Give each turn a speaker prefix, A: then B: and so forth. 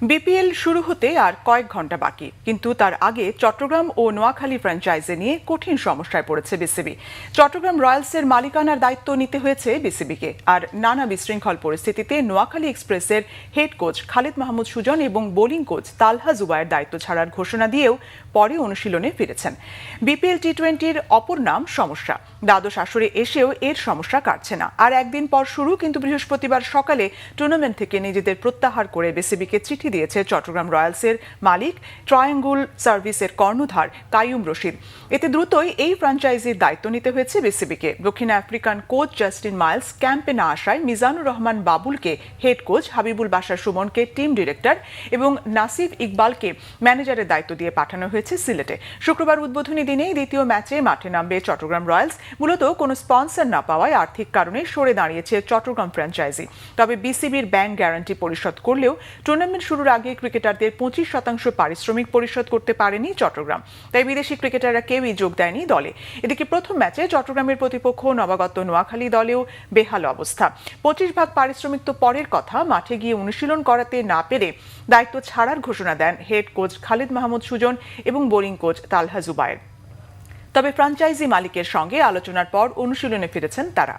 A: BPL শুরু হতে আর কয়েক ঘন্টা বাকি, কিন্তু তার আগে চট্টগ্রাম ও নোয়াখালী ফ্র্যাঞ্চাইজি নিয়ে কঠিন সমস্যায় পড়েছে বিসিবি। চট্টগ্রাম রয়্যালসের মালিকানার দায়িত্ব নিতে হয়েছে বিসিবিকে, আর নানা বিশৃঙ্খল পরিস্থিতিতে নোয়াখালী এক্সপ্রেসের হেড কোচ খালিদ মাহমুদ সুজন এবং বোলিং কোচ তালহা জুবায়ের দায়িত্ব ছাড়ার ঘোষণা দিয়েও পরে অনুশীলনে ফিরেছেন। বিপিএল টি-20-র অপর নাম সমস্যা। দ্বাদশ আসরে এসেও এর সমস্যা কাটছে না। আর একদিন পর শুরু, কিন্তু বৃহস্পতিবার সকালে টুর্নামেন্ট থেকে নিজেদের প্রত্যাহার করে বিসিবিকে চিঠি দিয়েছে চট্টগ্রাম রয়্যালসের মালিক ট্রায়াঙ্গুল সার্ভিসের কর্ণধার কাইয়ুম রশিদ। এতে দ্রুতই এই ফ্র্যাঞ্চাইজির দায়িত্ব নিতে হয়েছে বিসিবিকে। দক্ষিণ আফ্রিকান কোচ জাস্টিন মাইলস ক্যাম্পে না আসায় মিজানুর রহমান বাবুলকে হেড কোচ, হাবিবুল বাশার সুমনকে টিম ডিরেক্টর এবং নাসিফ ইকবালকে ম্যানেজারের দায়িত্ব দিয়ে পাঠানো হয়েছে সিলেটে। শুক্রবার উদ্বোধনী দিনেই দ্বিতীয় ম্যাচে মাঠে নামবে চট্টগ্রাম রয়্যালস। মূলত কোনো স্পন্সর না পাওয়ায় আর্থিক কারণে সরে দাঁড়িয়েছে চট্টগ্রাম ফ্র্যাঞ্চাইজি। তবে বিসিবির ব্যাংক গ্যারান্টি পরিশোধ করলেও টুর্নামেন্ট শুরুর আগে ক্রিকেটারদের 25% পারিশ্রমিক পরিশোধ করতে পারেনি চট্টগ্রাম। তাই বিদেশি ক্রিকেটাররা কেউই যোগ দেয়নি দলে। এদিকে প্রথম ম্যাচে চট্টগ্রামের প্রতিপক্ষ নবাগত নোয়াখালী দলেও বেহাল অবস্থা। 25 ভাগ পারিশ্রমিক তো পরের কথা, মাঠে গিয়ে অনুশীলন করাতে না পেরে দায়িত্ব ছাড়ার ঘোষণা দেন হেড কোচ খালিদ মাহমুদ সুজন এবং বোলিং কোচ তালহা জুবায়ের। তবে ফ্র্যাঞ্চাইজি মালিকের সঙ্গে আলোচনার পর অনুশীলনে ফিরেছেন তারা।